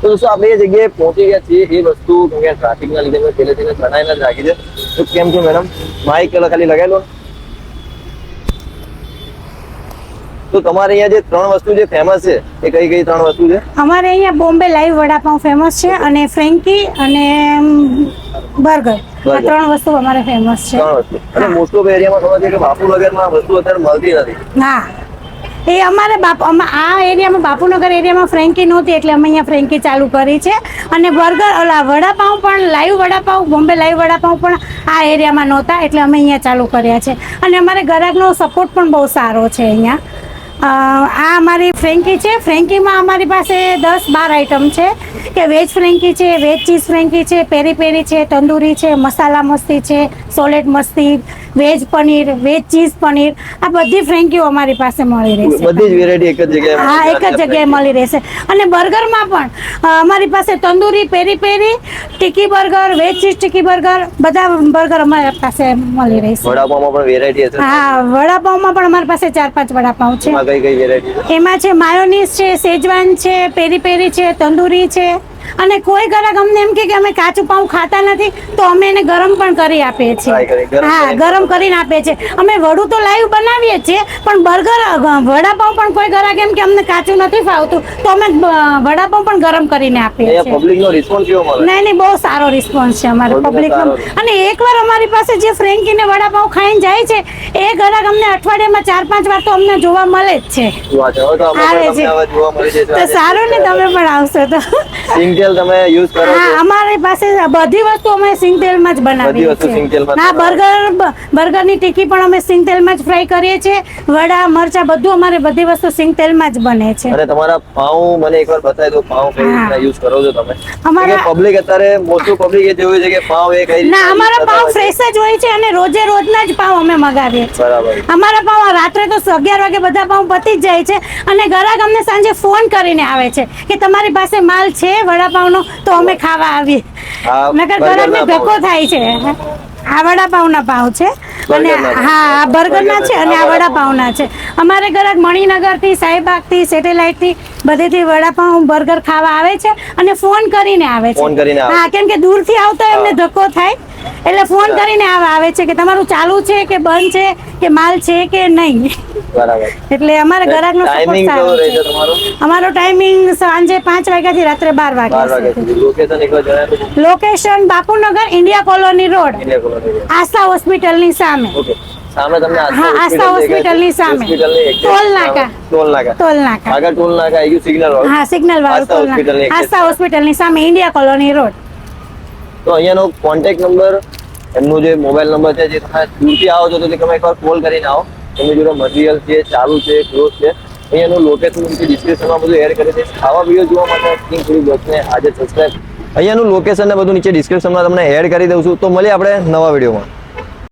તો દોસ્તો આપણે એ જગ્યાએ પહોંચી ગયા છીએ. એ વસ્તુ ટ્રાફિકના લીધે મેં પહેલેથી જણાવીને જ રાખી છે. તો કેમ છો મેડમ? માઇક ખાલી લગાવી લો. તો તમારે અહીંયા જે 3 વસ્તુ જે ફેમસ છે એ કઈ કઈ 3 વસ્તુ છે? અમારે અહીંયા બોમ્બે લાઈવ વડાપાઉં ફેમસ છે અને ફ્રેન્કી અને બર્ગર, આ 3 વસ્તુ અમારે ફેમસ છે. 3 વસ્તુ. અને મોસ્ટ ઓફ એરિયામાં ખબર છે કે બાપુનગરમાં આ વસ્તુ અત્યારે મળતી નથી. હા, એ અમારે આ એરિયામાં બાપુનગર એરિયામાં ફ્રેન્કી નહોતી એટલે અમે અહીંયા ફ્રેન્કી ચાલુ કરી છે. અને બર્ગર વડાપાઉં પણ લાઈવ વડાપાઉં, બોમ્બે લાઈવ વડાપાઉં પણ આ એરિયામાં નહોતા એટલે અમે અહીંયા ચાલુ કર્યા છે. અને અમારે ગ્રાહકનો સપોર્ટ પણ બહુ સારો છે અહીંયા. આ અમારી ફ્રેન્કી છે. ફ્રેન્કીમાં અમારી પાસે 10-12 આઈટમ છે કે વેજ ફ્રેન્કી છે, વેજ ચીઝ ફ્રેન્કી છે, પેરી પેરી છે, તંદૂરી છે, મસાલા મસ્તી છે, સોલેટ મસ્તી, veg paneer, veg cheese paneer, આ બધી ફ્રેન્કીઓ અમારી પાસે મળી રહેશે. બધી જ વેરાયટી એક જ જગ્યાએ? હા, એક જ જગ્યાએ મળી રહેશે. અને બર્ગરમાં પણ અમારી પાસે તંદૂરી, પેરી પેરી, ટીકી બર્ગર, વેજ ચીઝ ટીકી બર્ગર, બધા બર્ગર અમારી પાસે મળી રહેશે. વડાપાઉંમાં પણ વેરાયટી હશે? હા, વડાપાઉંમાં પણ અમારી પાસે 4-5 વડાપાઉં છે. કઈ કઈ વેરાયટી? એમાં છે માયોનીઝ છે, શેજવાન છે, પેરી પેરી છે, તંદૂરી છે. અને કોઈ ગ્રાહક અમને એમ કે અમે કાચું પાઉં ખાતા નથી તો અમે એને ગરમ પણ કરી આપીએ છીએ. હા, ગરમ કરીને આપીએ છીએ. અમે વડું તો લાઈવ બનાવીએ છીએ પણ બર્ગર, વડાપાઉં પણ કોઈ ગ્રાહક એમ કે અમને કાચું નથી ફાવતું તો અમે વડાપાઉં પણ ગરમ કરીને આપીએ છીએ. પબ્લિકનો રિસ્પોન્સ કેવો મળે? નહીં, બહુ સારો રિસ્પોન્સ છે અમારે પબ્લિકનો. અને એકવાર અમારી પાસે જે ફ્રેન્કી ને વડાપાઉં ખાઈને જાય છે એ ગ્રાહક અમને અઠવાડિયામાં 4-5 વાર તો અમને જોવા મળે જ છે. આવે છે તો સારું ને, તમે પણ આવશો તો. સિંગતેલ તમે યુઝ કરો છો? હા, અમારી પાસે બધી વસ્તુ અમે સિંગતેલમાં જ બનાવીએ છીએ. હા, બર્ગરની ટીકી પણ અમે સિંગતેલમાં જ ફ્રાય કરીએ છીએ. વડા, મરચા બધું અમારે બધી વસ્તુ સિંગતેલમાં જ બને છે. અને તમારા પાઉં મને એકવાર બતાવી દો, પાઉં કઈ રીતના યુઝ કરો છો તમે? અમારા પબ્લિક અત્યારે મોસ્ટ પબ્લિક એ જોયું છે કે પાઉં એ કઈ ના, અમારા પાઉં ફ્રેશ જ હોય છે અને રોજે રોજના જ પાઉં અમે મગાવીએ છીએ. બરાબર. અમારા પાઉં રાત્રે તો 11 વાગે બધા પાઉં પતી જ જાય છે અને ગ્રાહક અમને સાંજે ફોન કરીને આવે છે કે તમારી પાસે માલ છે વડાપાઉંનો તો અમે ખાવા આવીએ. નકર ગ્રાહકને ધક્કો થાય છે. આ વડાપાઉંના પાઉં છે અને હા, આ બર્ગરના છે અને આ વડાપાઉંના છે. અમારે ગ્રાહક મણિનગરથી, સાઈબાગથી, સેટેલાઇટથી બધેથી વડાપાઉં, બર્ગર ખાવા આવે છે અને ફોન કરીને આવે છે. હા, કેમ કે દૂરથી આવતો એમને ધક્કો થાય એટલે ફોન કરીને આવે છે કે તમારું ચાલુ છે કે બંધ છે કે માલ છે કે નહીં. બરાબર. એટલે અમારે ગ્રાહકનો સપોર્ટ સારો છે. અમારો ટાઈમિંગ સાંજે 5 વાગ્યાથી રાત્રે 12 વાગ્યા. Location Bapunagar, India Colony Road, Astha હોસ્પિટલની સામે. સામે તમને આસ્થા હોસ્પિટલની સામે ટોલ નાકા આગળ ટોલ નાકા આવી ગયું, સિગ્નલ વાળું. હા, સિગ્નલ વાળું આસ્થા હોસ્પિટલની સામે, ઇન્ડિયા કોલોની રોડ. તો અહીંયાનો કોન્ટેક્ટ નંબર, એમનો જે મોબાઈલ નંબર છે, જે તમે દૂરથી આવો છો તો તમે એકવાર કોલ કરીને આવો. એમની જોડે મટીરિયલ છે, ચાલુ છે, ક્લોઝ છે. અહીંયાનું લોકેશન ડિસ્ક્રિપ્શનમાં બધું એડ કરી દઈશ. આવા વિડીયો જોવા માટે કિંગ ફૂડી બ્લોગ્સને આજે સબસ્ક્રાઇબ. અહીંયાનું લોકેશન ને બધું નીચે ડિસ્ક્રિપ્શનમાં તમને એડ કરી દઉં છું. તો મળીએ આપણે નવા વિડીયોમાં.